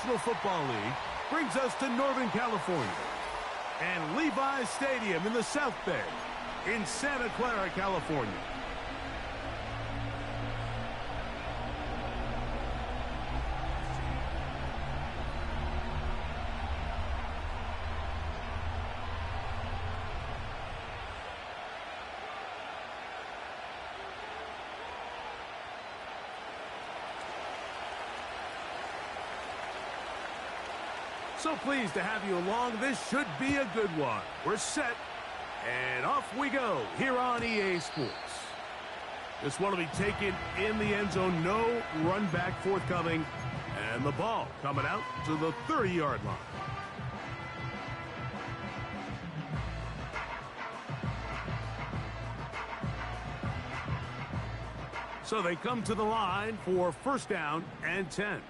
National Football League brings us to Northern California and Levi's Stadium in the South Bay in Santa Clara, California. So pleased to have you along. This should be a good one. We're set, and off we go here on EA Sports. This one will be taken in the end zone. No run back forthcoming, and the ball coming out to the 30-yard line. So they come to the line for first down and 10.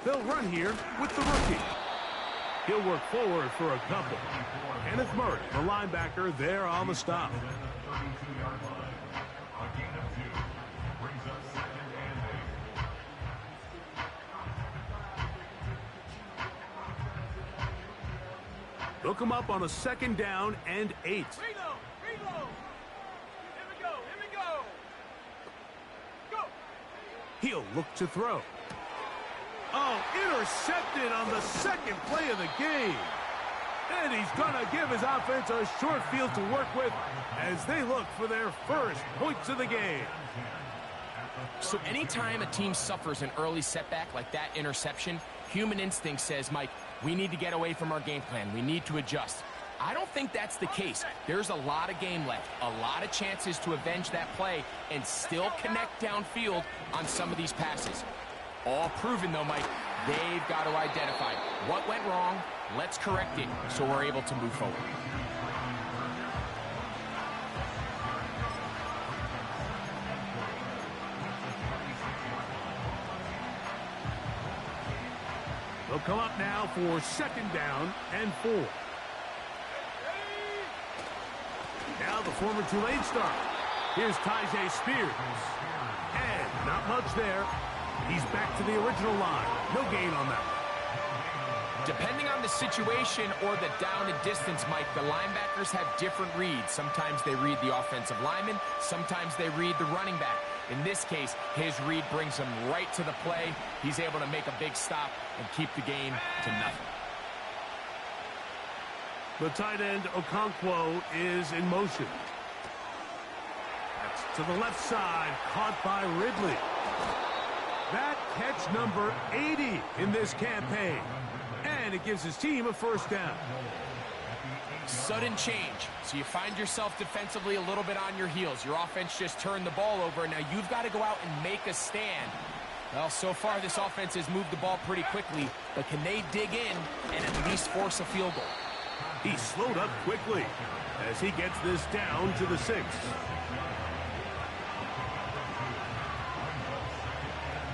They'll run here with the rookie. He'll work forward for a couple. Kenneth Murray, the linebacker, there on the stop. They'll come up on a second down and 8. Reload! Here we go! Go! He'll look to throw. Oh, intercepted on the second play of the game. And he's going to give his offense a short field to work with as they look for their first points of the game. So anytime a team suffers an early setback like that interception, human instinct says, Mike, we need to get away from our game plan. We need to adjust. I don't think that's the case. There's a lot of game left, a lot of chances to avenge that play and still connect downfield on some of these passes. All proven, though, Mike. They've got to identify what went wrong. Let's correct it so we're able to move forward. They'll come up now for second down and 4. Now the former Tulane star. Here's Tyjae Spears. And not much there. He's back to the original line. No gain on that. Depending on the situation or the down and distance, Mike, the linebackers have different reads. Sometimes they read the offensive lineman. Sometimes they read the running back. In this case, his read brings him right to the play. He's able to make a big stop and keep the game to nothing. The tight end, Okonkwo, is in motion. That's to the left side, caught by Ridley. That catch number 80 in this campaign. And it gives his team a first down. Sudden change. So you find yourself defensively a little bit on your heels. Your offense just turned the ball over. Now you've got to go out and make a stand. Well, so far this offense has moved the ball pretty quickly. But can they dig in and at least force a field goal? He slowed up quickly as he gets this down to the 6.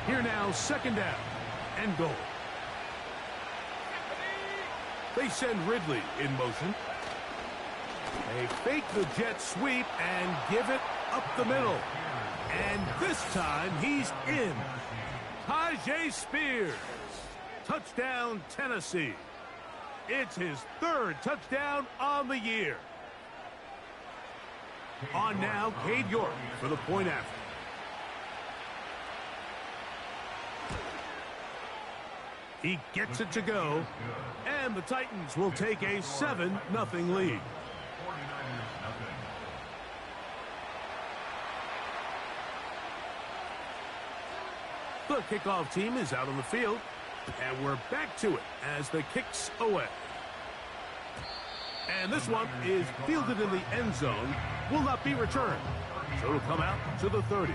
Here now, second down and goal. They send Ridley in motion. They fake the jet sweep and give it up the middle. And this time, he's in. Tyjae Spears. Touchdown, Tennessee. It's his 3rd touchdown on the year. On now, Cade York for the point after. He gets it to go, and the Titans will take a 7-0 lead. The kickoff team is out on the field, and we're back to it as the kicks away. And this one is fielded in the end zone, will not be returned, so it'll come out to the 30.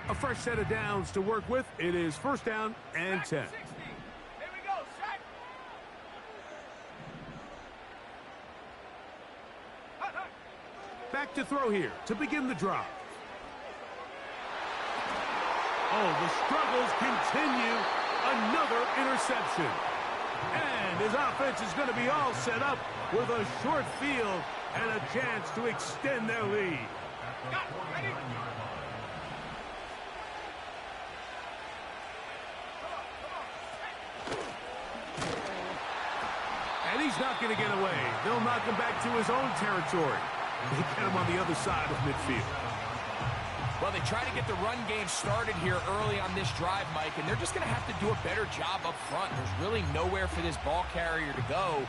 A fresh set of downs to work with. It is first down and 10. Here we go, sack. Back to throw here to begin the drive. Oh, the struggles continue. Another interception. And his offense is going to be all set up with a short field and a chance to extend their lead. Got it. Ready? And he's not going to get away. They'll knock him back to his own territory. They get him on the other side of midfield. Well, they try to get the run game started here early on this drive, Mike, and they're just going to have to do a better job up front. There's really nowhere for this ball carrier to go.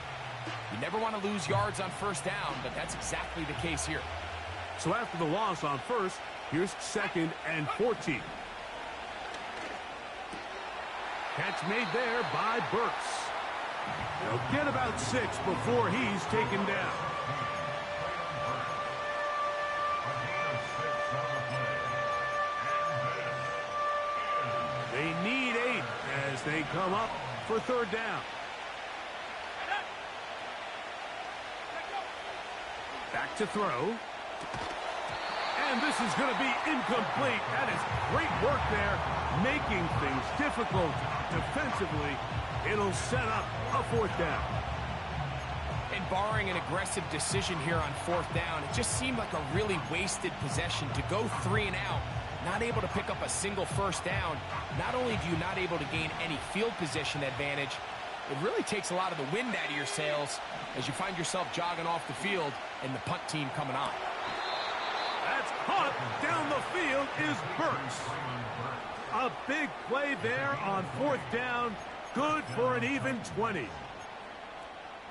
You never want to lose yards on first down, but that's exactly the case here. So after the loss on first, here's 2nd and 14. Catch made there by Burks. They'll get about 6 before he's taken down. They need 8 as they come up for 3rd down. Back to throw. And this is going to be incomplete. That is great work there, making things difficult defensively. It'll set up a 4th down. And barring an aggressive decision here on 4th down, it just seemed like a really wasted possession to go 3 and out. Not able to pick up a single first down. Not only do you not able to gain any field position advantage, it really takes a lot of the wind out of your sails as you find yourself jogging off the field and the punt team coming on. That's caught down the field is Burks. A big play there on 4th down. Good for an even 20.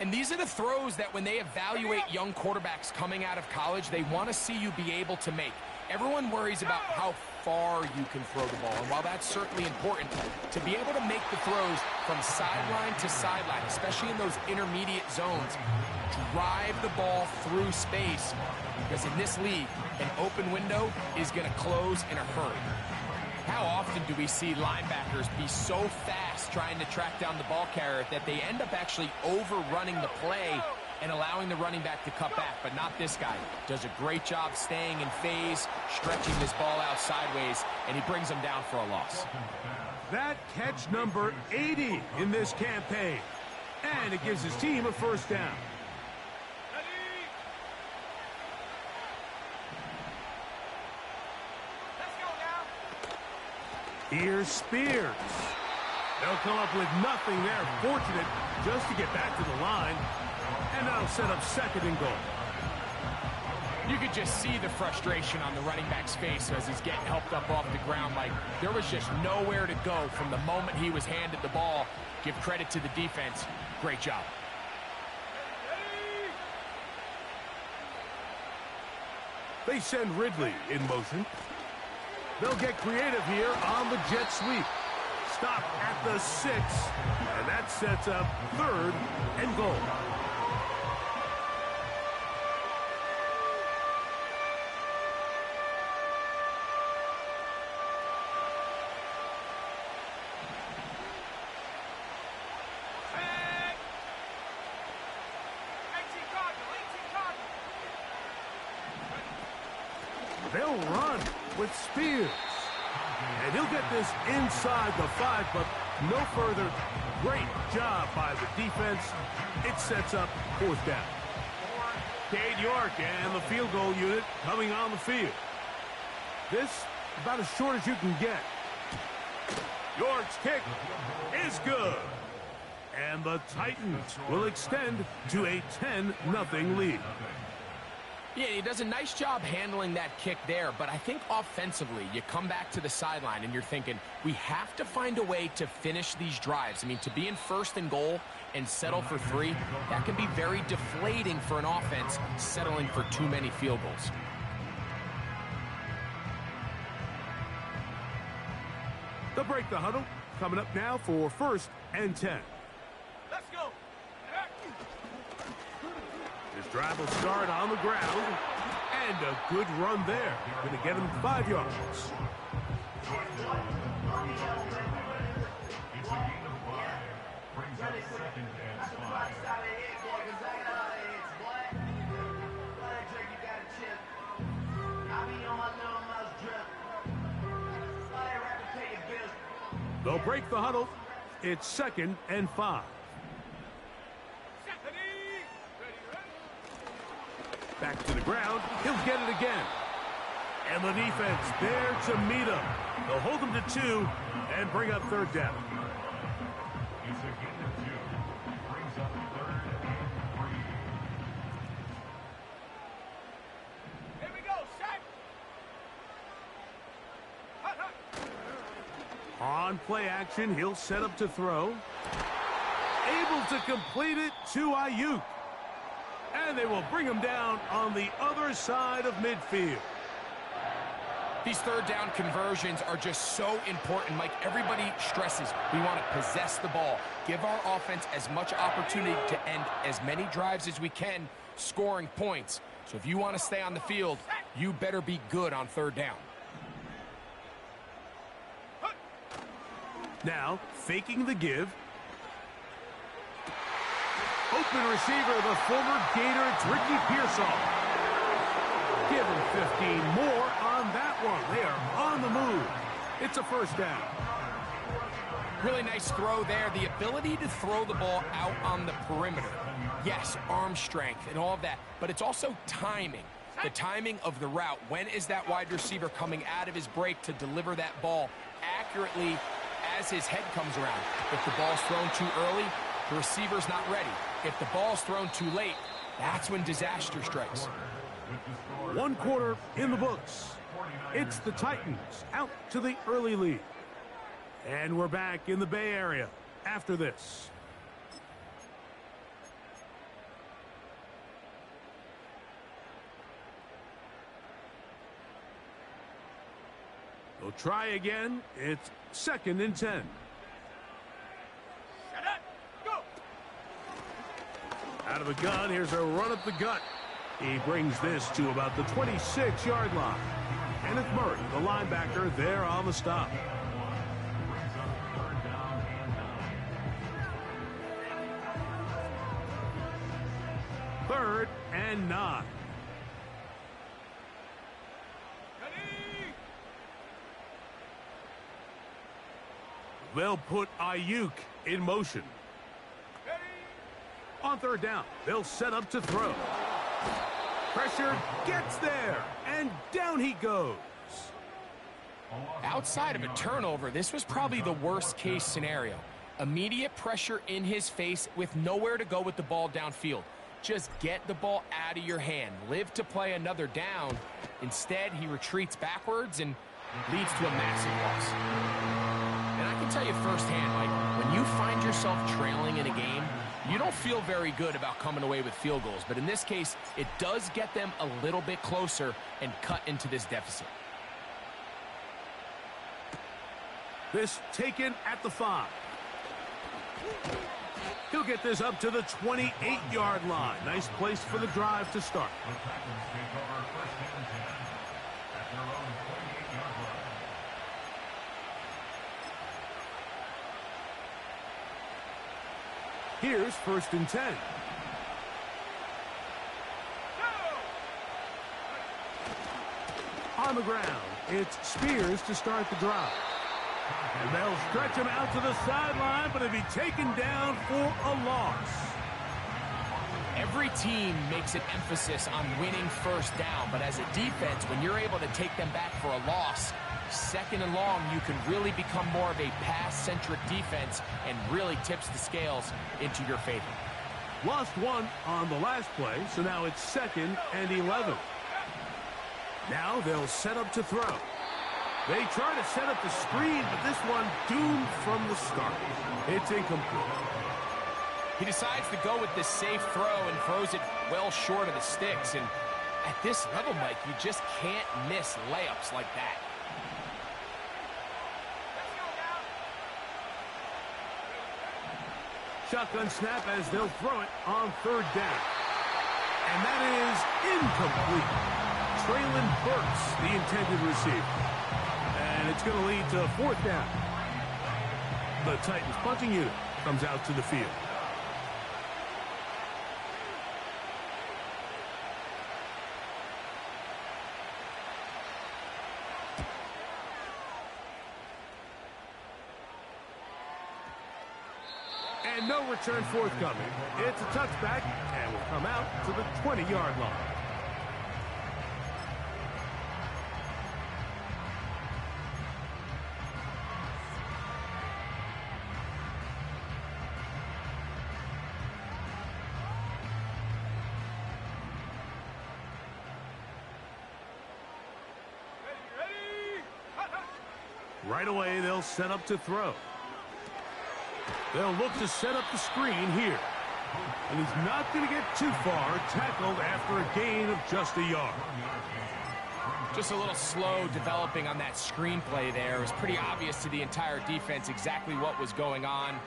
And these are the throws that when they evaluate young quarterbacks coming out of college, they want to see you be able to make. Everyone worries about how far you can throw the ball. And while that's certainly important, to be able to make the throws from sideline to sideline, especially in those intermediate zones, drive the ball through space. Because in this league, an open window is going to close in a hurry. How often do we see linebackers be so fast trying to track down the ball carrier that they end up actually overrunning the play and allowing the running back to cut back? But not this guy. Does a great job staying in phase, stretching this ball out sideways, and he brings him down for a loss. That catch number 80 in this campaign. And it gives his team a 1st down. Here's Spears. They'll come up with nothing there. Fortunate just to get back to the line. And that'll set up 2nd and goal. You could just see the frustration on the running back's face as he's getting helped up off the ground. Like, there was just nowhere to go from the moment he was handed the ball. Give credit to the defense. Great job. They send Ridley in motion. They'll get creative here on the jet sweep. Stop at the 6, and that sets up 3rd and goal. They'll run with Spears. And he'll get this inside the 5, but no further. Great job by the defense. It sets up 4th down. Cade York and the field goal unit coming on the field. This about as short as you can get. York's kick is good. And the Titans will extend to a 10-0 lead. Yeah, he does a nice job handling that kick there, but I think offensively, you come back to the sideline and you're thinking, we have to find a way to finish these drives. I mean, to be in 1st and goal and settle for 3, that can be very deflating for an offense settling for too many field goals. They'll break the huddle. Coming up now for 1st and 10. Let's go. This drive will start on the ground. And a good run there. Going to get him 5 yards. They'll break the huddle. It's 2nd and 5. Back to the ground. He'll get it again. And the defense there to meet him. They'll hold him to 2 and bring up third down. It's a gain of 2. Brings up 3rd and 3. Here we go, set. Hut, hut. On play action, he'll set up to throw. Able to complete it to Ayuk. And they will bring him down on the other side of midfield. These third down conversions are just so important. Mike, everybody stresses we want to possess the ball, give our offense as much opportunity to end as many drives as we can, scoring points. So if you want to stay on the field, you better be good on third down. Now, faking the give. Open receiver, the former Gator, it's Ricky Pearsall. Give him 15 more on that one. They are on the move. It's a first down. Really nice throw there. The ability to throw the ball out on the perimeter. Yes, arm strength and all of that, but it's also timing. The timing of the route. When is that wide receiver coming out of his break to deliver that ball accurately as his head comes around? If the ball's thrown too early, the receiver's not ready. If the ball's thrown too late, that's when disaster strikes. 1 quarter in the books. It's the Titans out to the early lead. And we're back in the Bay Area after this. They'll try again. It's 2nd and 10. Out of the gun, here's a run up the gut. He brings this to about the 26-yard line. And it's Murray, the linebacker, there on the stop. Third and 9. They'll put Ayuk in motion. On third down, they'll set up to throw. Pressure gets there, and down he goes. Outside of a turnover, this was probably the worst-case scenario. Immediate pressure in his face with nowhere to go with the ball downfield. Just get the ball out of your hand. Live to play another down. Instead, he retreats backwards and leads to a massive loss. And I can tell you firsthand, Mike, when you find yourself trailing in a game, you don't feel very good about coming away with field goals. But in this case, it does get them a little bit closer and cut into this deficit. This taken at the 5. He'll get this up to the 28-yard line. Nice place for the drive to start. Here's 1st and 10. On the ground, it's Spears to start the drive. And they'll stretch him out to the sideline, but he'll be taken down for a loss. Every team makes an emphasis on winning first down, but as a defense, when you're able to take them back for a loss, 2nd and long, you can really become more of a pass-centric defense and really tips the scales into your favor. Lost 1 on the last play, so now it's 2nd and 11. Now they'll set up to throw. They try to set up the screen, but this one doomed from the start. It's incomplete. He decides to go with this safe throw and throws it well short of the sticks. And at this level, Mike, you just can't miss layups like that. Shotgun snap as they'll throw it on 3rd down. And that is incomplete. Traylon Burks, the intended receiver. And it's going to lead to 4th down. The Titans punting unit comes out to the field. And no return forthcoming. It's a touchback, and will come out to the 20-yard line. Right away, they'll set up to throw. They'll look to set up the screen here. And he's not going to get too far, tackled after a gain of just a yard. Just a little slow developing on that screenplay there. It was pretty obvious to the entire defense exactly what was going on.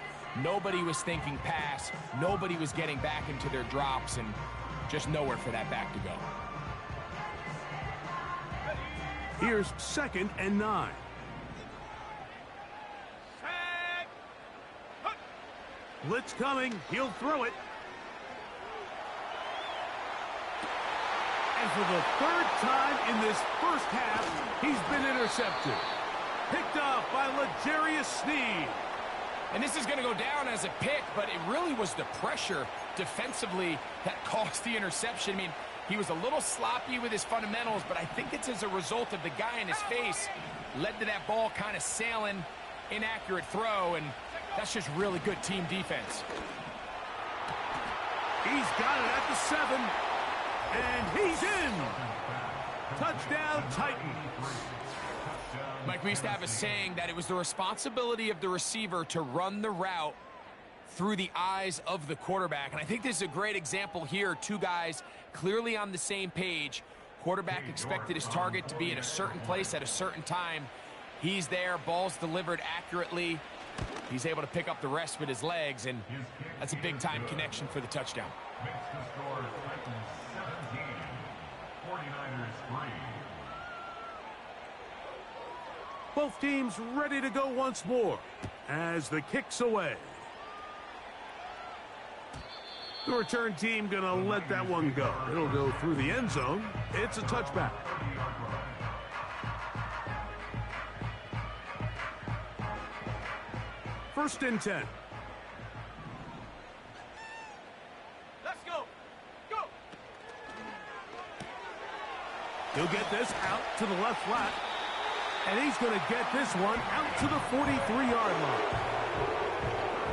Nobody was thinking pass. Nobody was getting back into their drops, and just nowhere for that back to go. Here's 2nd and 9. Blitz coming. He'll throw it. And for the 3rd time in this first half, he's been intercepted. Picked off by L'Jarius Sneed. And this is going to go down as a pick, but it really was the pressure defensively that caused the interception. I mean, he was a little sloppy with his fundamentals, but I think it's as a result of the guy in his face led to that ball kind of sailing, inaccurate throw, and that's just really good team defense. He's got it at the 7, and he's in. Touchdown, Titans. Mike, we used to have a saying that it was the responsibility of the receiver to run the route through the eyes of the quarterback. And I think this is a great example here. Two guys clearly on the same page. Quarterback expected his target to be in a certain place at a certain time. He's there, ball's delivered accurately. He's able to pick up the rest with his legs, and that's a big-time connection for the touchdown. Makes the score Titans 17, 49ers 3. Both teams ready to go once more as the kick's away. The return team going to let that one go. It'll go through the end zone. It's a touchback. First and 10. Let's go. Go. He'll get this out to the left flat. And he's going to get this one out to the 43-yard line.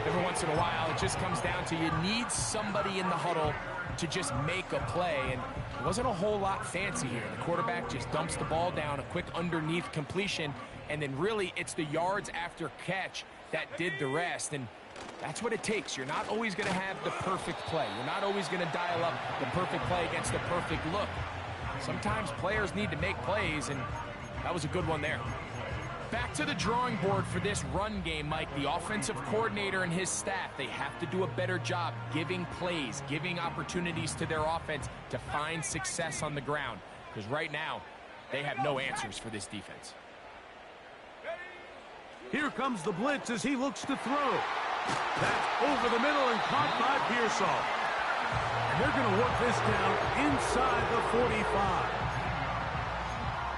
Every once in a while, it just comes down to you need somebody in the huddle to just make a play. And it wasn't a whole lot fancy here. The quarterback just dumps the ball down, a quick underneath completion, and then really it's the yards after catch that did the rest. And that's what it takes. You're not always going to have the perfect play. You're not always going to dial up the perfect play against the perfect look. Sometimes players need to make plays, and that was a good one there. Back to the drawing board for this run game, Mike. The offensive coordinator and his staff, they have to do a better job giving plays, giving opportunities to their offense to find success on the ground. Because right now, they have no answers for this defense. Here comes the blitz as he looks to throw. That's over the middle and caught by Pearsall. And they're going to work this down inside the 45.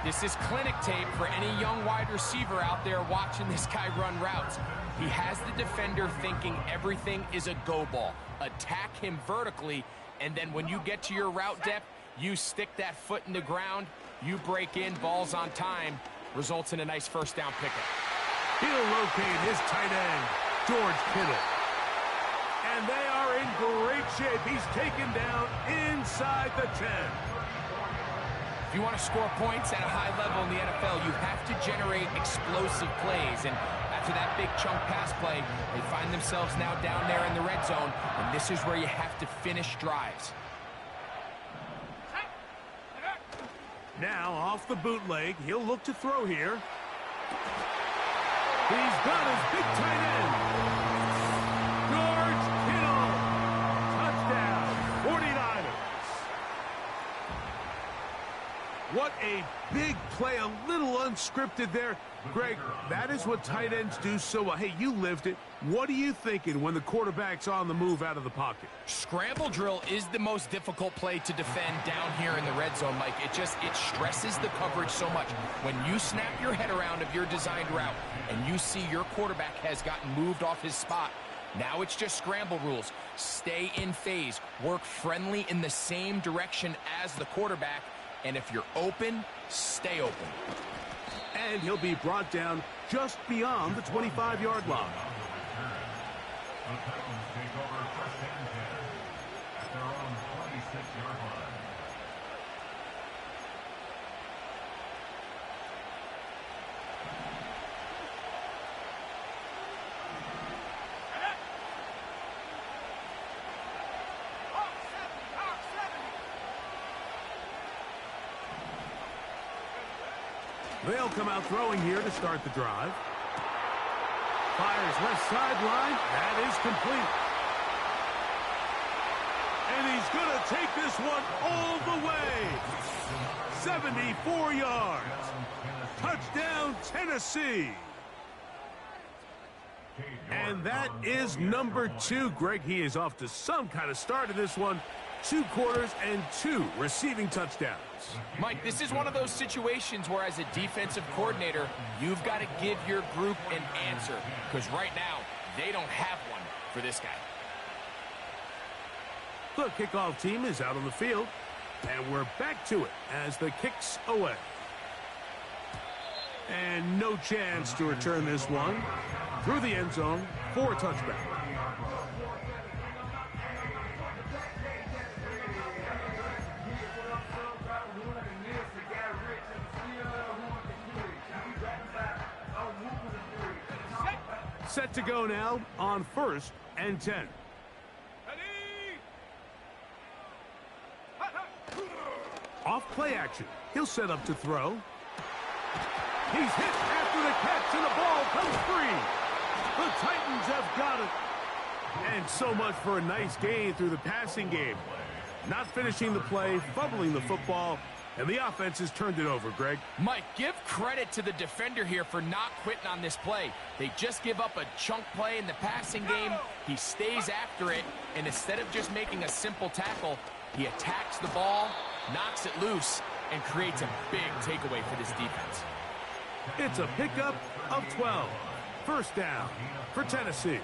This is clinic tape for any young wide receiver out there watching this guy run routes. He has the defender thinking everything is a go ball. Attack him vertically, and then when you get to your route depth, you stick that foot in the ground, you break in, balls on time, results in a nice first down pickup. He'll locate his tight end, George Kittle. And they are in great shape. He's taken down inside the 10. If you want to score points at a high level in the NFL, you have to generate explosive plays. And after that big chunk pass play, they find themselves now down there in the red zone, and this is where you have to finish drives. Now off the bootleg, he'll look to throw here. He's got his big tight end. George Kittle. Touchdown, 49ers. What a big play, a little unscripted there. Greg, that is what tight ends do so well. Hey, you lived it. What are you thinking when the quarterback's on the move out of the pocket? Scramble drill is the most difficult play to defend down here in the red zone, Mike. It stresses the coverage so much. When you snap your head around of your designed route and you see your quarterback has gotten moved off his spot, now it's just scramble rules. Stay in phase. Work friendly in the same direction as the quarterback. And if you're open, stay open. And he'll be brought down just beyond the 25-yard line. The Titans take over first and 10 at their own 26-yard line. They'll come out throwing here to start the drive. Fires left sideline. That is complete. And he's going to take this one all the way. 74 yards. Touchdown, Tennessee. And that is number 2. Greg, he is off to some kind of start in this one. 2 quarters and 2 receiving touchdowns. Mike, this is one of those situations where as a defensive coordinator, you've got to give your group an answer. Because right now, they don't have one for this guy. The kickoff team is out on the field. And we're back to it as the kick's away. And no chance to return this one through the end zone for a touchback. Set to go now on 1st and 10. Off play action. He'll set up to throw. He's hit after the catch, and the ball comes free. The Titans have got it. And so much for a nice gain through the passing game. Not finishing the play, fumbling the football, and the offense has turned it over, Greg. Mike, give credit to the defender here for not quitting on this play. They just give up a chunk play in the passing game. He stays after it, and instead of just making a simple tackle, he attacks the ball, knocks it loose, and creates a big takeaway for this defense. It's a pickup of 12. First down for Tennessee.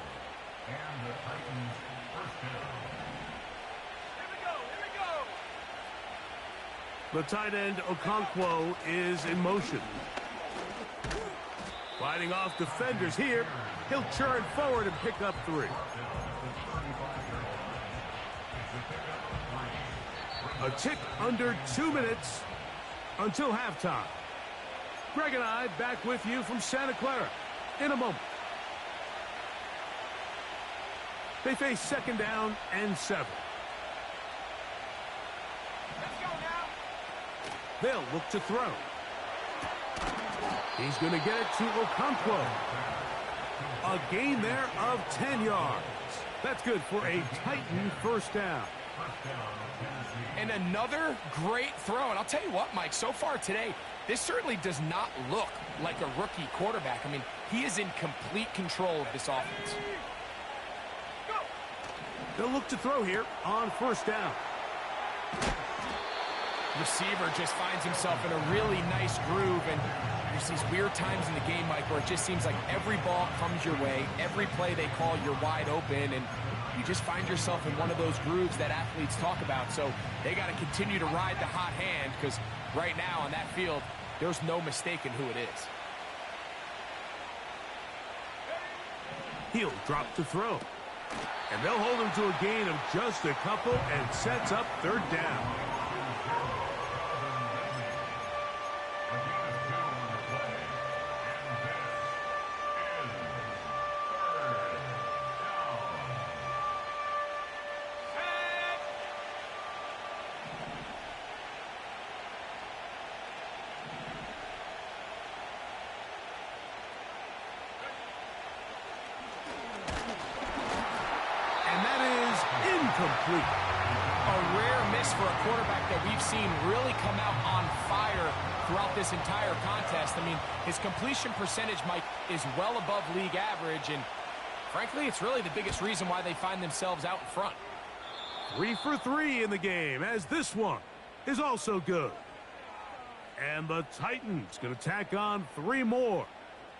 The tight end, Okonkwo, is in motion. Fighting off defenders here. He'll churn forward and pick up 3. A tick under 2 minutes until halftime. Greg and I back with you from Santa Clara in a moment. They face 2nd down and 7. They'll look to throw. He's going to get it to Okonkwo. A gain there of 10 yards. That's good for a Titan first down. And another great throw. And I'll tell you what, Mike, so far today, this certainly does not look like a rookie quarterback. I mean, he is in complete control of this offense. They'll look to throw here on 1st down. Receiver just finds himself in a really nice groove, and there's these weird times in the game, Mike, where it just seems like every ball comes your way, every play they call, you're wide open, and you just find yourself in one of those grooves that athletes talk about. So they got to continue to ride the hot hand, because right now on that field, there's no mistaking who it is. He'll drop to throw. And they'll hold him to a gain of just a couple and sets up 3rd down. Complete. A rare miss for a quarterback that we've seen really come out on fire throughout this entire contest. I mean, his completion percentage, Mike, is well above league average, and frankly, it's really the biggest reason why they find themselves out in front. 3 for 3 in the game, as this one is also good. And the Titans going to tack on 3 more,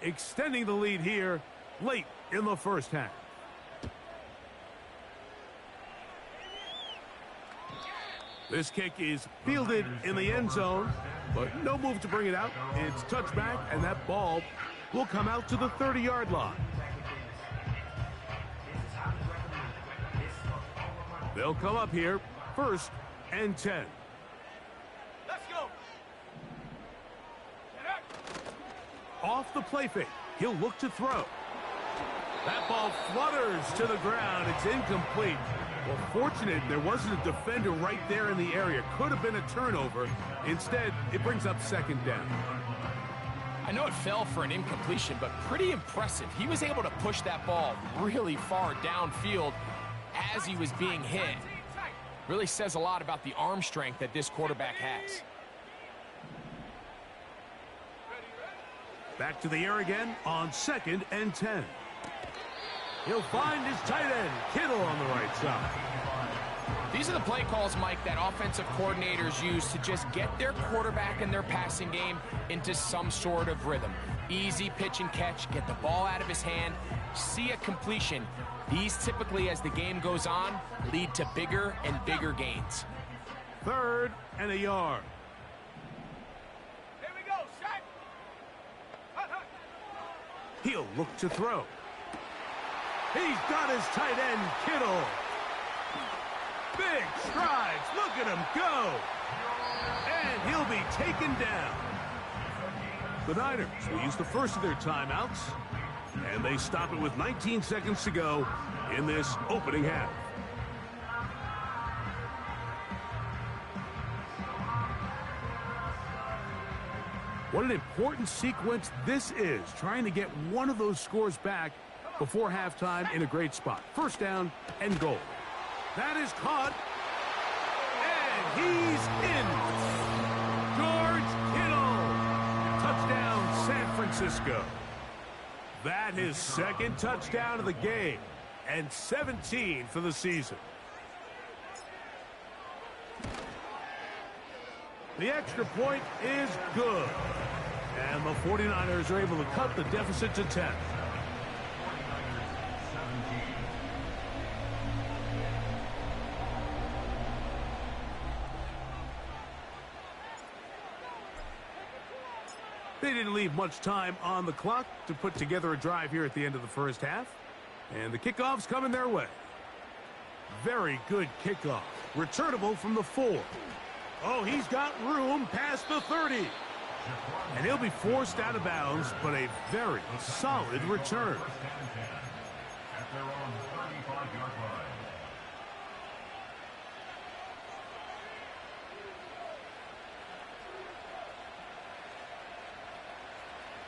extending the lead here late in the first half. This kick is fielded in the end zone, but no move to bring it out. It's touchback, and that ball will come out to the 30-yard line. They'll come up here, 1st and 10. Let's go. Off the play fake, he'll look to throw. That ball flutters to the ground. It's incomplete. Well, fortunate there wasn't a defender right there in the area. Could have been a turnover. Instead, it brings up 2nd down. I know it fell for an incompletion, but pretty impressive. He was able to push that ball really far downfield as he was being hit. Really says a lot about the arm strength that this quarterback has. Back to the air again on 2nd and 10. He'll find his tight end, Kittle, on the right side. These are the play calls, Mike, that offensive coordinators use to just get their quarterback and their passing game into some sort of rhythm. Easy pitch and catch, get the ball out of his hand, see a completion. These typically, as the game goes on, lead to bigger and bigger gains. 3rd and a yard. Here we go, set. He'll look to throw. He's got his tight end, Kittle. Big strides. Look at him go. And he'll be taken down. The Niners will use the first of their timeouts, and they stop it with 19 seconds to go in this opening half. What an important sequence this is, trying to get one of those scores back before halftime in a great spot. First down and goal. That is caught, and he's in. George Kittle. Touchdown, San Francisco. That is 2nd touchdown of the game, and 17 for the season. The extra point is good, and the 49ers are able to cut the deficit to 10. They didn't leave much time on the clock to put together a drive here at the end of the first half. And the kickoff's coming their way. Very good kickoff. Returnable from the 4. Oh, he's got room past the 30. And he'll be forced out of bounds, but a very solid return. At their own 35-yard line.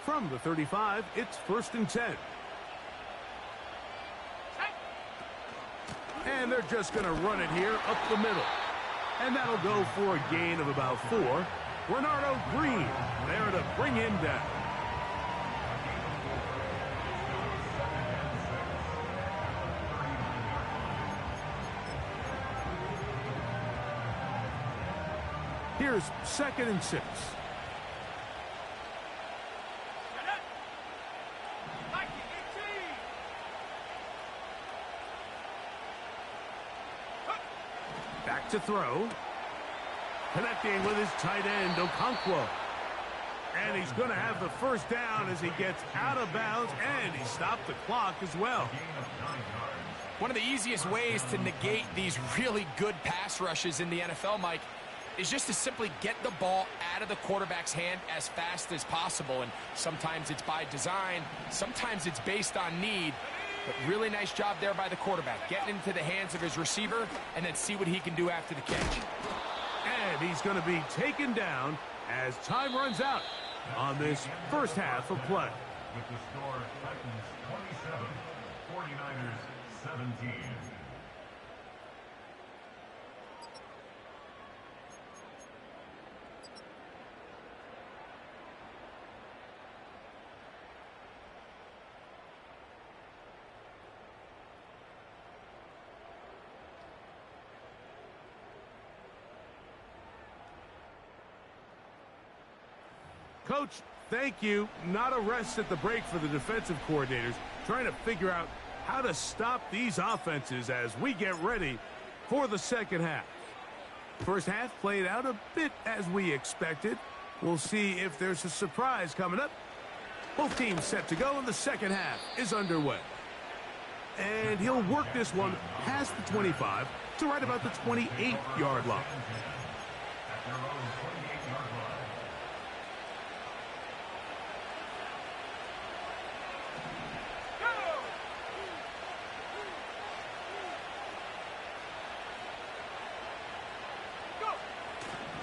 From the 35, it's 1st and 10. And they're just going to run it here up the middle. And that'll go for a gain of about 4. Renardo Green there to bring him down. Here's 2nd and 6. Back to throw. Connecting with his tight end, Okonkwo. And he's going to have the first down as he gets out of bounds, and he stopped the clock as well. One of the easiest ways to negate these really good pass rushes in the NFL, Mike, is just to simply get the ball out of the quarterback's hand as fast as possible. And sometimes it's by design, sometimes it's based on need. But really nice job there by the quarterback, getting into the hands of his receiver and then see what he can do after the catch. And he's going to be taken down as time runs out on this first half of play. With the score, Titans 27, 49ers 17. Coach, thank you. Not a rest at the break for the defensive coordinators, trying to figure out how to stop these offenses as we get ready for the second half. First half played out a bit as we expected. We'll see if there's a surprise coming up. Both teams set to go, and the second half is underway. And he'll work this one past the 25 to right about the 28-yard line. At their own 28-yard line.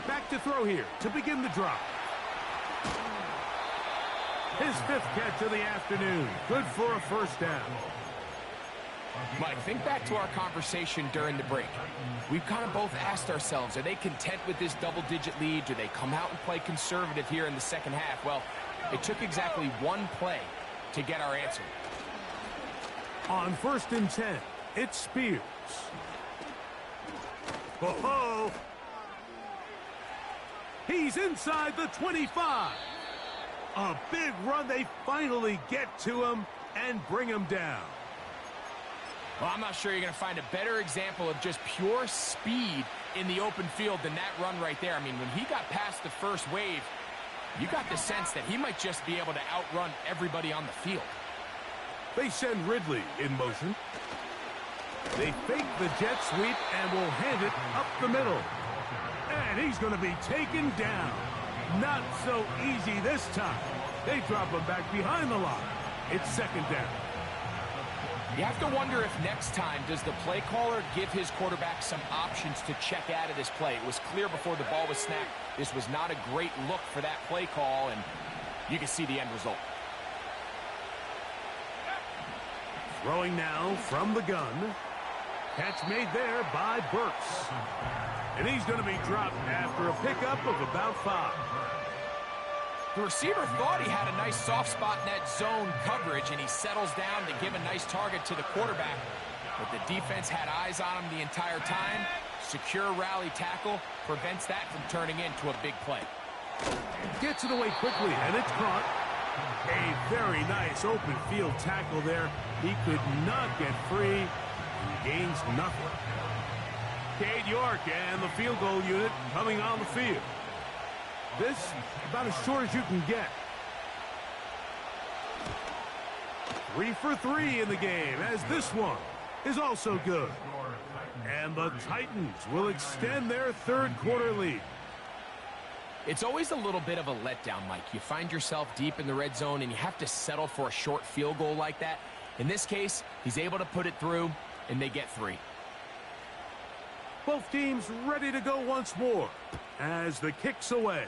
Back to throw here to begin the drive. His 5th catch of the afternoon. Good for a first down. Mike, think back to our conversation during the break. We've kind of both asked ourselves, are they content with this double-digit lead? Do they come out and play conservative here in the second half? Well, it took exactly one play to get our answer. On 1st and 10, it's Spears. Whoa! He's inside the 25. A big run. They finally get to him and bring him down. Well, I'm not sure you're going to find a better example of just pure speed in the open field than that run right there. I mean, when he got past the first wave, you got the sense that he might just be able to outrun everybody on the field. They send Ridley in motion. They fake the jet sweep and will hand it up the middle. And he's going to be taken down. Not so easy this time. They drop him back behind the line. It's 2nd down. You have to wonder if next time does the play caller give his quarterback some options to check out of this play. It was clear before the ball was snapped. This was not a great look for that play call, and you can see the end result. Throwing now from the gun. Catch made there by Burks. And he's going to be dropped after a pickup of about 5. The receiver thought he had a nice soft spot in that zone coverage, and he settles down to give a nice target to the quarterback. But the defense had eyes on him the entire time. Secure rally tackle prevents that from turning into a big play. Gets it away quickly, and it's caught. A very nice open field tackle there. He could not get free. He gains nothing. Cade York and the field goal unit coming on the field. This about as short as you can get. 3 for 3 in the game, as this one is also good. And the Titans will extend their 3rd quarter lead. It's always a little bit of a letdown, Mike. You find yourself deep in the red zone, and you have to settle for a short field goal like that. In this case, he's able to put it through, and they get 3. Both teams ready to go once more as the kick's away.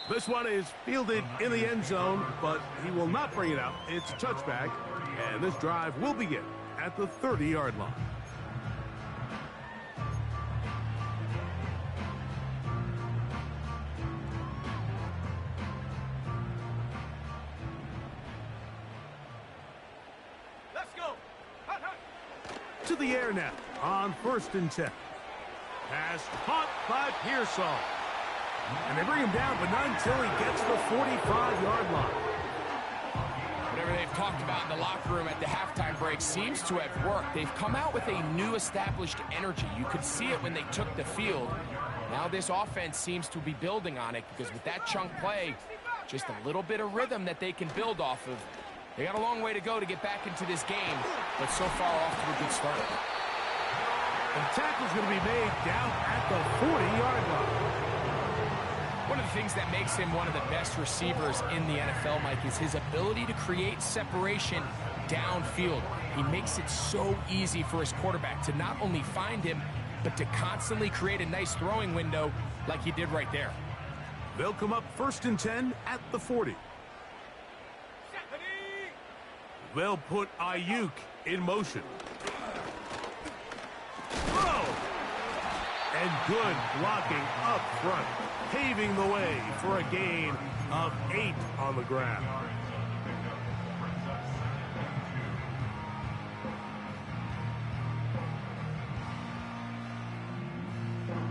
This one is fielded in the end zone, but he will not bring it out. It's touchback, and this drive will begin at the 30-yard line. Let's go. Hut, hut. To the air now on 1st and 10. Pass caught by Pearsall. And they bring him down, but not until he gets the 45-yard line. Whatever they've talked about in the locker room at the halftime break seems to have worked. They've come out with a new established energy. You could see it when they took the field. Now this offense seems to be building on it, because with that chunk play, just a little bit of rhythm that they can build off of. They got a long way to go to get back into this game, but so far off to a good start. And the tackle's going to be made down at the 40-yard line. One of the things that makes him one of the best receivers in the NFL, Mike, is his ability to create separation downfield. He makes it so easy for his quarterback to not only find him, but to constantly create a nice throwing window like he did right there. They'll come up 1st and 10 at the 40. They'll put Ayuk in motion. Throw! And good blocking up front, paving the way for a gain of 8 on the ground.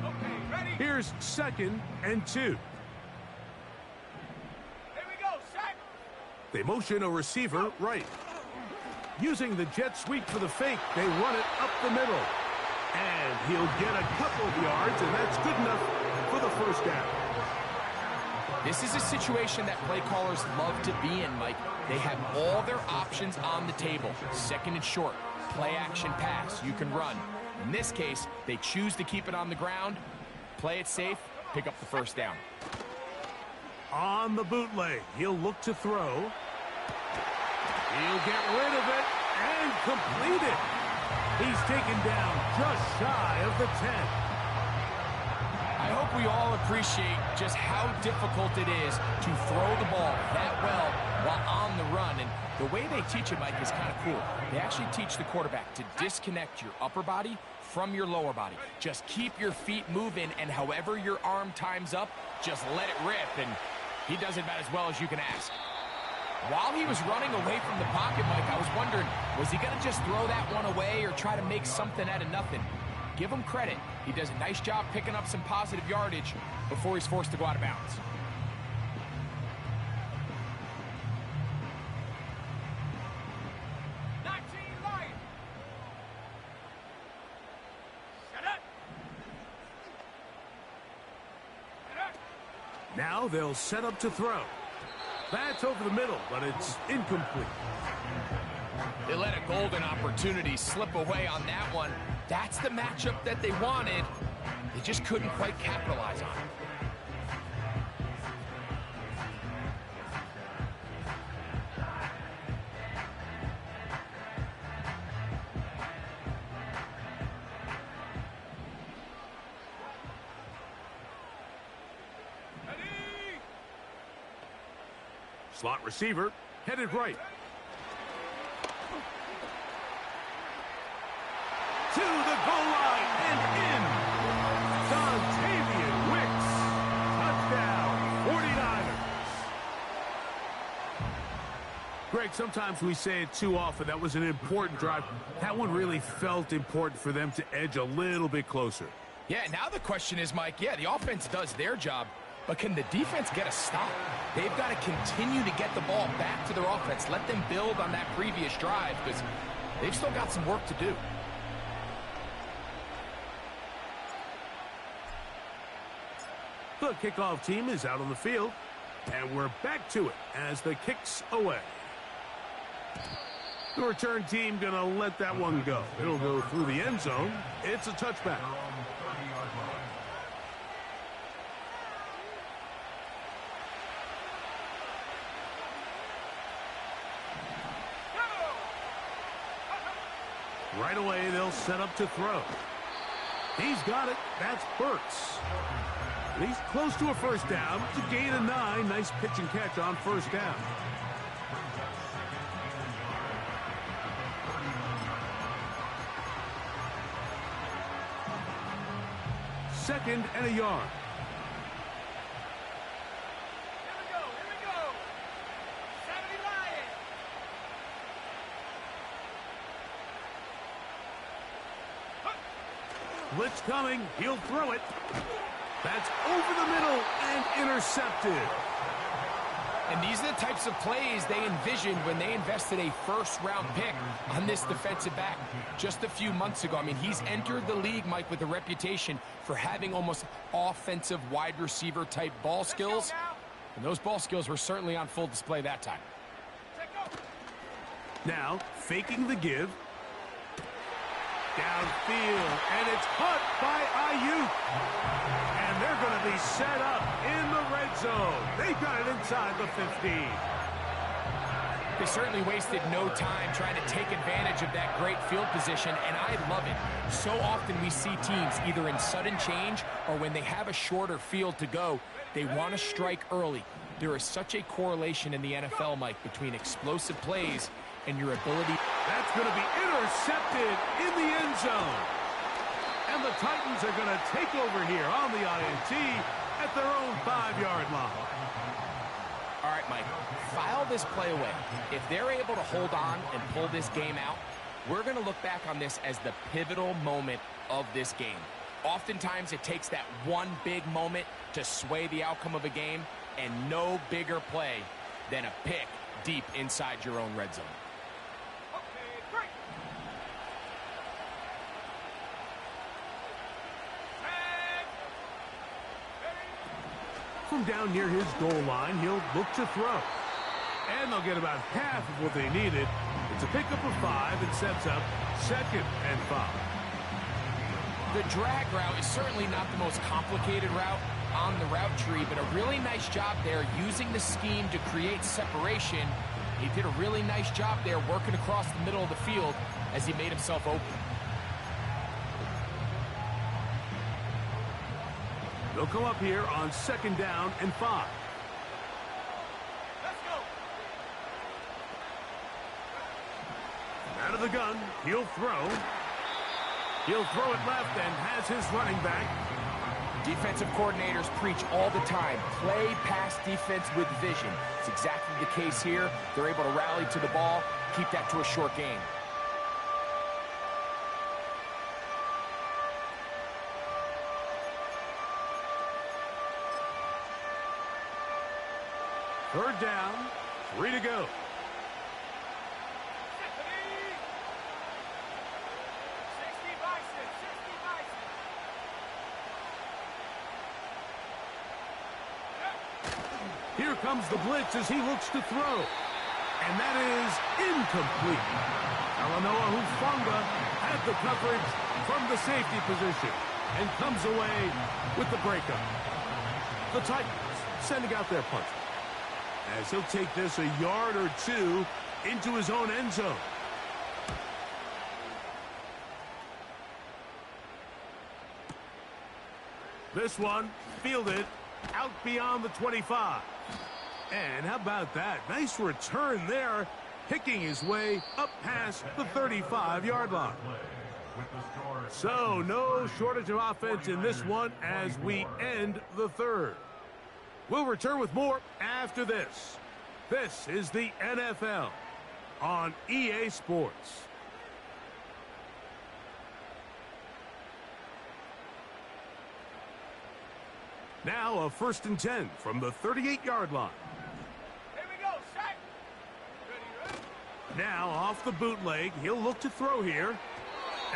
Okay, ready? Here's 2nd and 2. Here we go, sack. They motion a receiver right. Using the jet sweep for the fake, they run it up the middle. And he'll get a couple of yards, and that's good enough for the first down. This is a situation that play callers love to be in, Mike. They have all their options on the table. 2nd and short, play action pass, you can run. In this case, they choose to keep it on the ground, play it safe, pick up the first down. On the bootleg, he'll look to throw. He'll get rid of it and complete it. He's taken down just shy of the 10. I I hope we all appreciate just how difficult it is to throw the ball that well while on the run. And the way they teach it, Mike, is kind of cool. They actually teach the quarterback to disconnect your upper body from your lower body. Just keep your feet moving, and however your arm times up, just let it rip. And he does it about as well as you can ask. While he was running away from the pocket, Mike, I was wondering, was he going to just throw that one away or try to make something out of nothing? Give him credit. He does a nice job picking up some positive yardage before he's forced to go out of bounds. Now they'll set up to throw. That's over the middle, but it's incomplete. They let a golden opportunity slip away on that one. That's the matchup that they wanted. They just couldn't quite capitalize on it. Slot receiver, headed right. To the goal line and in. Dontavian Wicks. Touchdown, 49ers. Greg, sometimes we say it too often. That was an important drive. That one really felt important for them to edge a little bit closer. Yeah, now the question is, Mike, yeah, the offense does their job, but can the defense get a stop? They've got to continue to get the ball back to their offense. Let them build on that previous drive because they've still got some work to do. The kickoff team is out on the field, and we're back to it as the kick's away. The return team going to let that one go. It'll go through the end zone. It's a touchback. Right away, they'll set up to throw. He's got it. That's Burks. And he's close to a first down. It's a gain of 9. Nice pitch and catch on first down. Second and a yard. Blitz coming. He'll throw it. That's over the middle and intercepted. And these are the types of plays they envisioned when they invested a first-round pick on this defensive back just a few months ago. I mean, he's entered the league, Mike, with a reputation for having almost offensive wide receiver type ball skills. And those ball skills were certainly on full display that time. Now, faking the give. Downfield, and it's caught by Ayuk. And they're going to be set up in the red zone. They got it inside the 15. They certainly wasted no time trying to take advantage of that great field position, and I love it. So often we see teams either in sudden change or when they have a shorter field to go, they want to strike early. There is such a correlation in the NFL, Mike, between explosive plays and your ability. That's going to be intercepted in the end zone. And the Titans are going to take over here on the INT at their own 5-yard line. All right, Mike, file this play away. If they're able to hold on and pull this game out, we're going to look back on this as the pivotal moment of this game. Oftentimes, it takes that one big moment to sway the outcome of a game, and no bigger play than a pick deep inside your own red zone. From down near his goal line, he'll look to throw. And they'll get about half of what they needed. It's a pickup of 5 and sets up 2nd and 5. The drag route is certainly not the most complicated route on the route tree, but a really nice job there using the scheme to create separation. He did a really nice job there working across the middle of the field as he made himself open. They'll come up here on 2nd down and 5. Let's go. Out of the gun, he'll throw. He'll throw it left and has his running back. Defensive coordinators preach all the time, play pass defense with vision. It's exactly the case here. They're able to rally to the ball, keep that to a short game. Third down, 3 to go. 60 Bison, 60 Bison. Here comes the blitz as he looks to throw. And that is incomplete. Talanoa Hufanga had the coverage from the safety position and comes away with the breakup. The Titans sending out their punter, as he'll take this a yard or 2 into his own end zone. This one fielded out beyond the 25. And how about that? Nice return there, picking his way up past the 35-yard line. So no shortage of offense in this one as we end the third. We'll return with more after this. This is the NFL on EA Sports. Now a 1st and 10 from the 38-yard line. Here we go, set. Ready. Now off the bootleg, he'll look to throw here.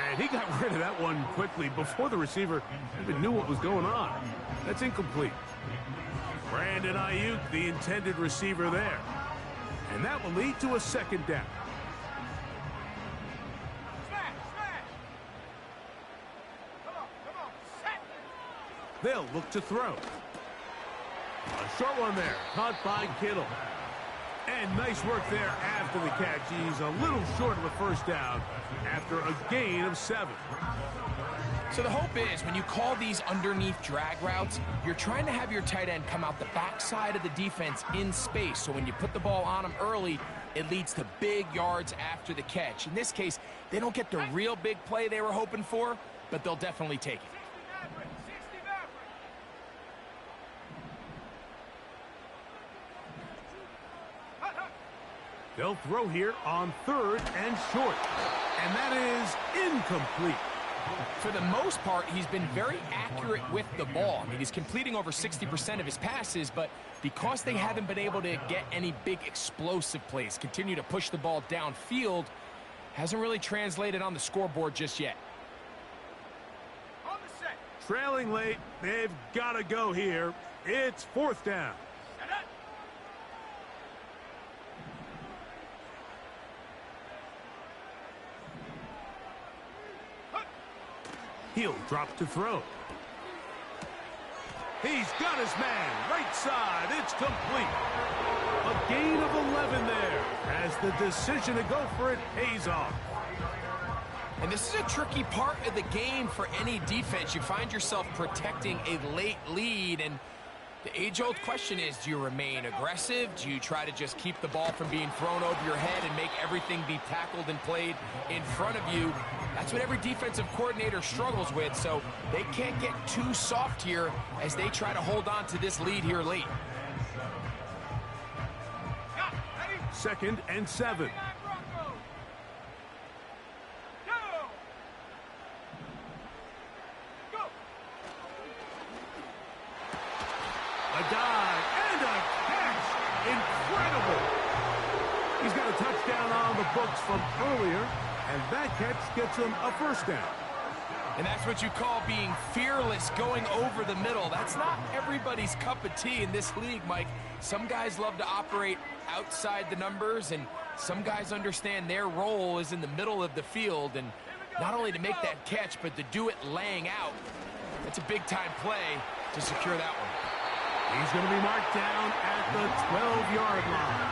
And he got rid of that one quickly before the receiver even knew what was going on. That's incomplete. Brandon Ayuk, the intended receiver there. And that will lead to a 2nd down. Smash, smash. Come on, set. They'll look to throw. A short one there, caught by Kittle. And nice work there after the catch. He's a little short of a 1st down after a gain of 7. So the hope is when you call these underneath drag routes, you're trying to have your tight end come out the backside of the defense in space. So when you put the ball on him early, it leads to big yards after the catch. In this case, they don't get the real big play they were hoping for, but they'll definitely take it. 60 Maverick. Hut, hut. They'll throw here on 3rd and short. And that is incomplete. For the most part, he's been very accurate with the ball. I mean, he's completing over 60% of his passes, but because they haven't been able to get any big explosive plays, continue to push the ball downfield, hasn't really translated on the scoreboard just yet. On the set. Trailing late, they've got to go here. It's 4th down. Set up. He'll drop to throw. He's got his man, right side, it's complete. A gain of 11 there as the decision to go for it pays off. And this is a tricky part of the game for any defense. You find yourself protecting a late lead, and the age-old question is, do you remain aggressive? Do you try to just keep the ball from being thrown over your head and make everything be tackled and played in front of you? That's what every defensive coordinator struggles with, so they can't get too soft here as they try to hold on to this lead here late. 2nd and 7. Broncos. Go. A dive and a catch. Incredible. He's got a touchdown on the books from earlier, and that catch gets him a 1st down. And that's what you call being fearless, going over the middle. That's not everybody's cup of tea in this league, Mike. Some guys love to operate outside the numbers, and some guys understand their role is in the middle of the field, and not only to make that catch, but to do it laying out. It's a big-time play to secure that one. He's going to be marked down at the 12-yard line.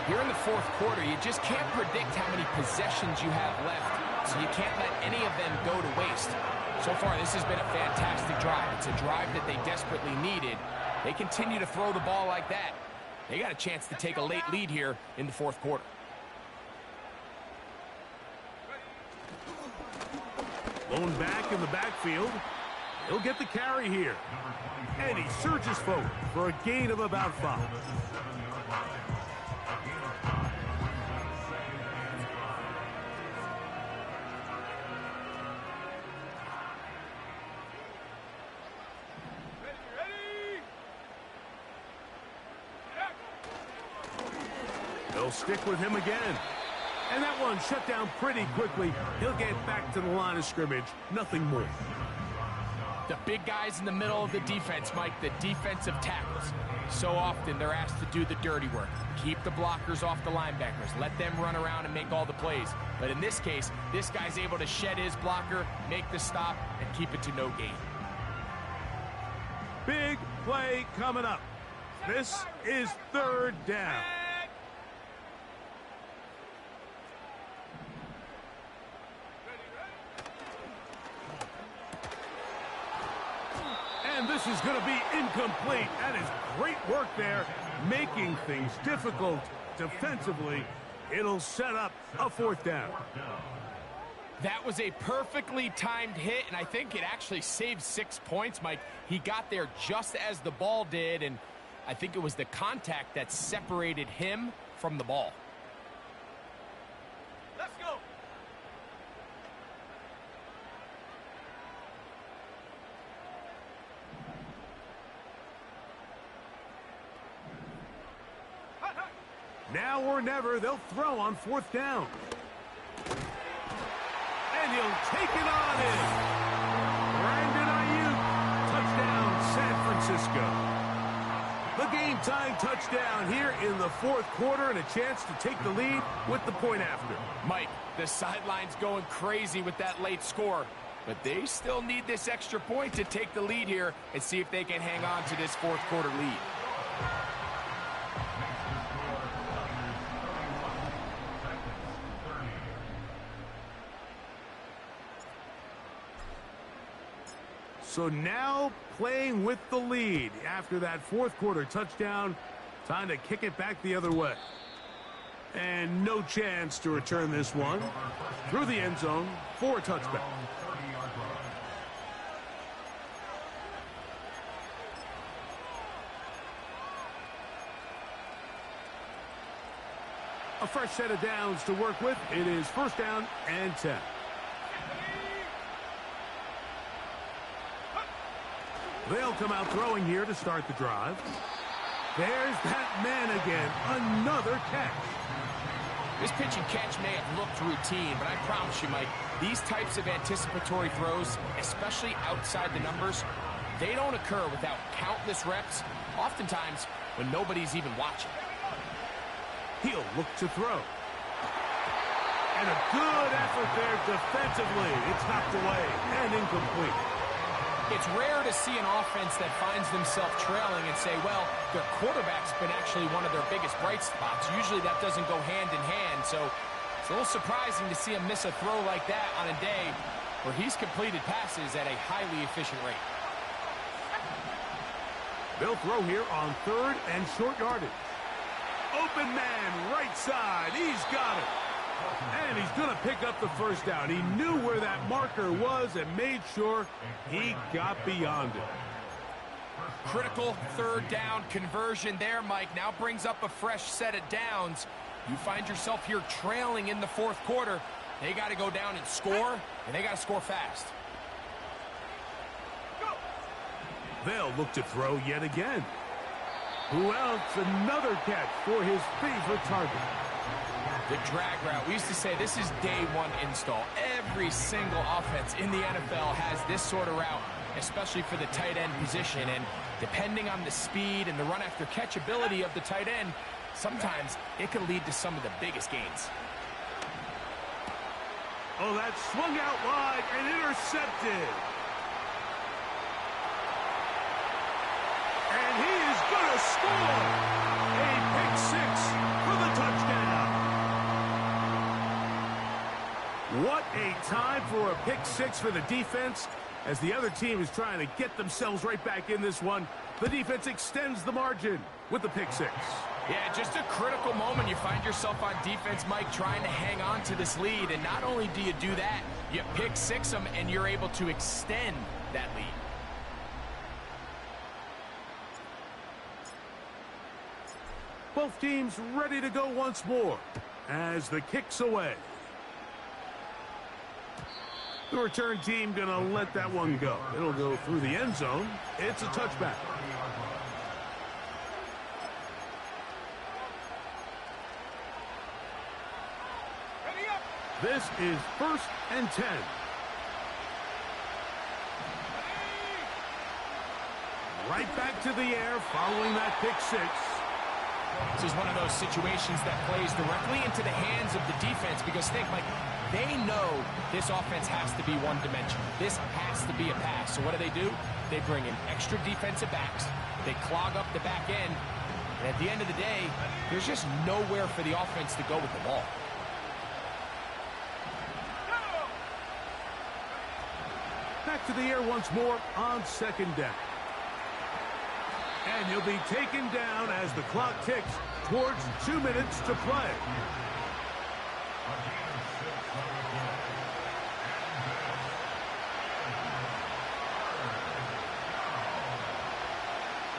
Here in the 4th quarter, you just can't predict how many possessions you have left, so you can't let any of them go to waste. So far, this has been a fantastic drive. It's a drive that they desperately needed. They continue to throw the ball like that. They got a chance to take a late lead here in the fourth quarter. Going back in the backfield. He'll get the carry here. And he surges forward for a gain of about 5. They'll stick with him again. And that one shut down pretty quickly. He'll get back to the line of scrimmage. Nothing more. The big guys in the middle of the defense, Mike, the defensive tackles. So often they're asked to do the dirty work. Keep the blockers off the linebackers. Let them run around and make all the plays. But in this case, this guy's able to shed his blocker, make the stop, and keep it to no gain. Big play coming up. This is 3rd down. And this is going to be incomplete. That is great work there, making things difficult defensively. It'll set up a 4th down. That was a perfectly timed hit, and I think it actually saved 6 points, Mike. He got there just as the ball did, and I think it was the contact that separated him from the ball. Let's go. Now or never, they'll throw on 4th down. And he'll take it on in. Brandon Ayuk, touchdown, San Francisco. The game-tying touchdown here in the 4th quarter, and a chance to take the lead with the point after. Mike, the sideline's going crazy with that late score, but they still need this extra point to take the lead here and see if they can hang on to this 4th quarter lead. So now playing with the lead after that 4th quarter touchdown. Time to kick it back the other way. And no chance to return this one through the end zone for a touchback. A fresh set of downs to work with. It is 1st down and 10. They'll come out throwing here to start the drive. There's that man again. Another catch. This pitch and catch may have looked routine, but I promise you, Mike, these types of anticipatory throws, especially outside the numbers, they don't occur without countless reps, oftentimes when nobody's even watching. He'll look to throw. And a good effort there defensively. It's knocked away and incomplete. It's rare to see an offense that finds themselves trailing and say, well, their quarterback's been actually one of their biggest bright spots. Usually that doesn't go hand in hand, so it's a little surprising to see him miss a throw like that on a day where he's completed passes at a highly efficient rate. They'll throw here on 3rd and short yardage. Open man, right side. He's got it. And he's going to pick up the 1st down. He knew where that marker was and made sure he got beyond it. Critical 3rd down conversion there, Mike. Now brings up a fresh set of downs. You find yourself here trailing in the 4th quarter. They got to go down and score, and they got to score fast. They'll look to throw yet again. Who else? Another catch for his favorite target. The drag route. We used to say this is day 1 install. Every single offense in the NFL has this sort of route, especially for the tight end position. And depending on the speed and the run-after-catch ability of the tight end, sometimes it can lead to some of the biggest gains. Oh, that swung out wide and intercepted. And he is going to score. A pick 6 for the touchdown. What a time for a pick 6 for the defense. As the other team is trying to get themselves right back in this one, the defense extends the margin with the pick six. Yeah, just a critical moment. You find yourself on defense, Mike, trying to hang on to this lead. And not only do you do that, you pick six them, and you're able to extend that lead. Both teams ready to go once more as the kick's away. The return team going to let that one go. It'll go through the end zone. It's a touchback. This is 1st and 10. Right back to the air following that pick six. This is one of those situations that plays directly into the hands of the defense because think, Mike, they know this offense has to be one-dimensional. This has to be a pass. So what do? They bring in extra defensive backs. They clog up the back end. And at the end of the day, there's just nowhere for the offense to go with the ball. Back to the air once more on 2nd down. And he'll be taken down as the clock ticks towards 2 minutes to play.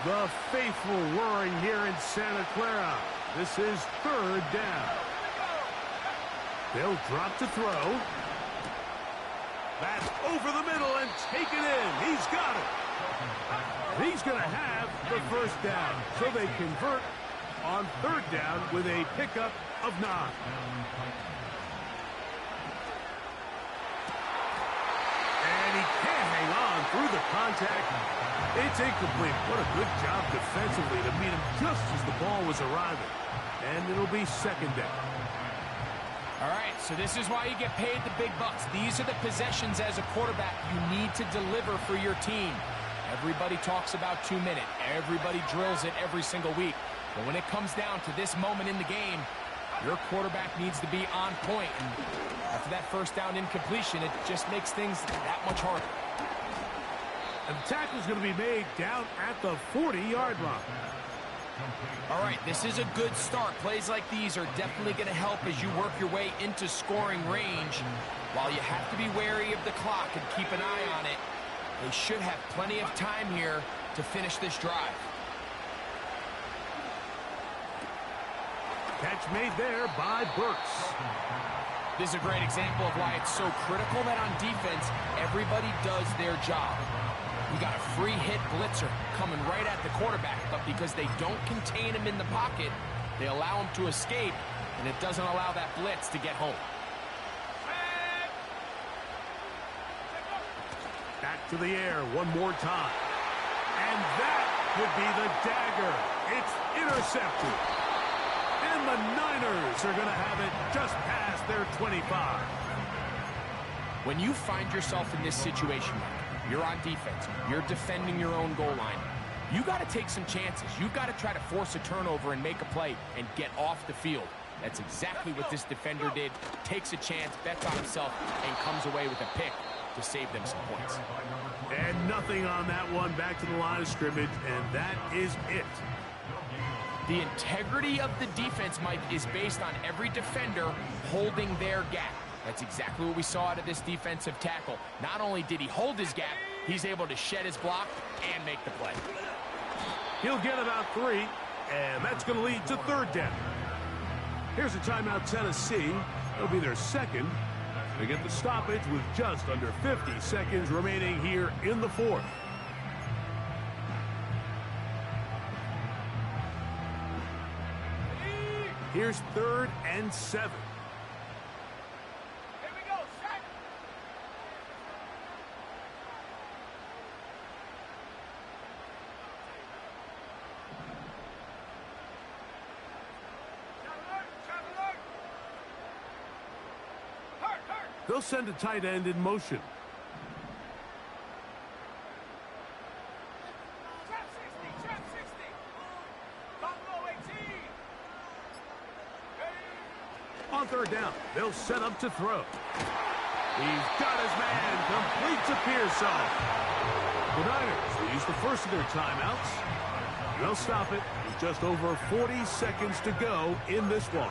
The faithful roaring here in Santa Clara. This is 3rd down. They'll drop to throw. That's over the middle and taken in. He's got it. He's going to have the 1st down. So they convert on 3rd down with a pickup of 9. And he can't hang on through the contact. It's incomplete. What a good job defensively to meet him just as the ball was arriving. And it'll be 2nd down. All right, so this is why you get paid the big bucks. These are the possessions as a quarterback you need to deliver for your team. Everybody talks about 2 minutes. Everybody drills it every single week. But when it comes down to this moment in the game, your quarterback needs to be on point. And after that 1st down incompletion, it just makes things that much harder. And the tackle's going to be made down at the 40-yard line. All right, this is a good start. Plays like these are definitely going to help as you work your way into scoring range. While you have to be wary of the clock and keep an eye on it, they should have plenty of time here to finish this drive. Catch made there by Burks. This is a great example of why it's so critical that on defense, everybody does their job. You got a free hit blitzer coming right at the quarterback, but because they don't contain him in the pocket, they allow him to escape, and it doesn't allow that blitz to get home. Back to the air one more time. And that could be the dagger. It's intercepted. And the Niners are going to have it just past their 25. When you find yourself in this situation, you're on defense, you're defending your own goal line, you got to take some chances. You've got to try to force a turnover and make a play and get off the field. That's exactly what this defender did. Takes a chance, bets on himself, and comes away with a pick to save them some points. And nothing on that one. Back to the line of scrimmage, and that is it. The integrity of the defense, Mike, is based on every defender holding their gap. That's exactly what we saw out of this defensive tackle. Not only did he hold his gap, he's able to shed his block and make the play. He'll get about 3, and that's going to lead to 3rd down. Here's a timeout, Tennessee. It'll be their 2nd. They get the stoppage with just under 50 seconds remaining here in the 4th. Here's 3rd and 7. Here we go, set. Traveler. Hurt. They'll send a tight end in motion. Trap 60. Buffalo 18. On 3rd down, they'll set up to throw. He's got his man. Completes a Pearson. The Niners will use the first of their timeouts. They'll stop it with just over 40 seconds to go in this one.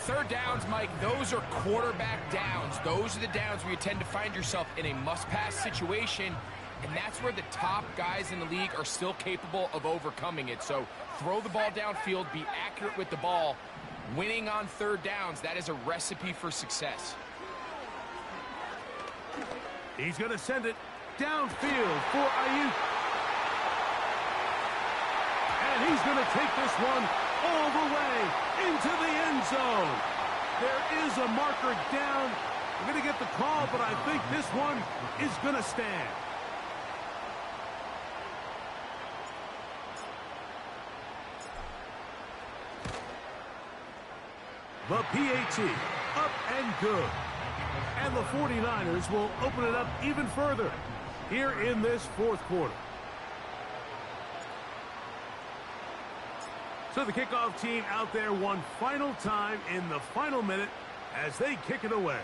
Third downs, Mike, those are quarterback downs. Those are the downs where you tend to find yourself in a must-pass situation, and that's where the top guys in the league are still capable of overcoming it. So throw the ball downfield, be accurate with the ball. Winning on third downs, that is a recipe for success. He's going to send it downfield for Ayuk. And he's going to take this one all the way into the end zone. There is a marker down. We're going to get the call, but I think this one is going to stand. The PAT, up and good. And the 49ers will open it up even further here in this fourth quarter. So the kickoff team out there one final time in the final minute as they kick it away.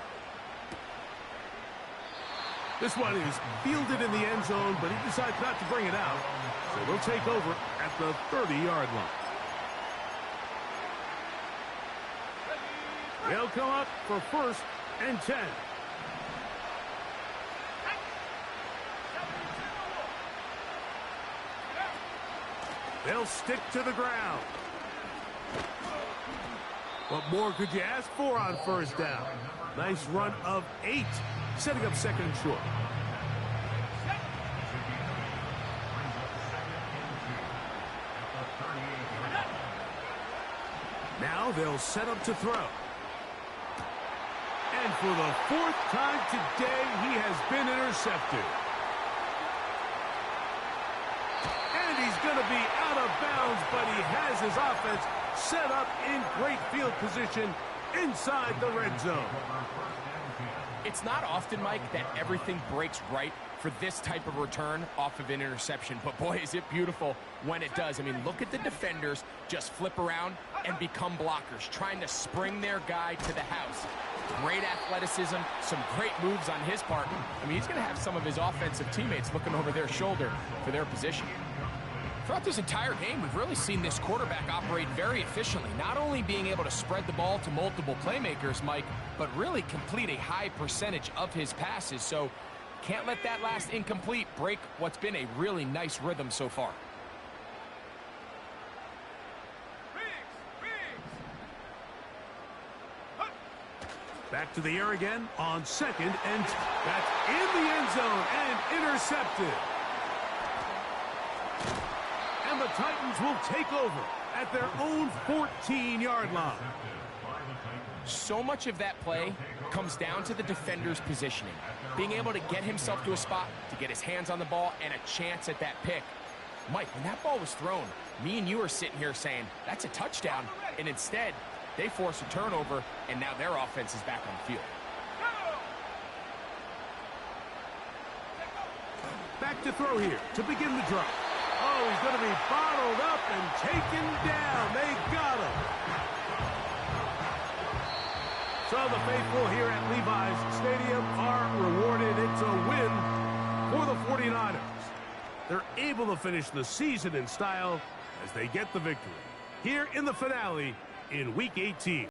This one is fielded in the end zone, but he decides not to bring it out. So they'll take over at the 30-yard line. They'll come up for 1st and 10. They'll stick to the ground. What more could you ask for on first down? Nice run of 8, setting up 2nd and short. Now they'll set up to throw. And for the 4th time today, he has been intercepted. And he's going to be out of bounds, but he has his offense set up in great field position inside the red zone. It's not often, Mike, that everything breaks right for this type of return off of an interception. But, boy, is it beautiful when it does. I mean, look at the defenders just flip around and become blockers, trying to spring their guy to the house. Great athleticism, some great moves on his part. I mean, he's going to have some of his offensive teammates looking over their shoulder for their position. Throughout this entire game, we've really seen this quarterback operate very efficiently, not only being able to spread the ball to multiple playmakers, Mike, but really complete a high percentage of his passes. So can't let that last incomplete break what's been a really nice rhythm so far. Back to the air again on 2nd, and that's in the end zone and intercepted. And the Titans will take over at their own 14-yard line. So much of that play comes down to the defender's positioning, being able to get himself to a spot, to get his hands on the ball, and a chance at that pick. Mike, when that ball was thrown, me and you are sitting here saying, that's a touchdown, and instead, they force a turnover, and now their offense is back on the field. Back to throw here to begin the drive. Oh, he's going to be bottled up and taken down. They got him. So the faithful here at Levi's Stadium are rewarded. It's a win for the 49ers. They're able to finish the season in style as they get the victory here in the finale in Week 18.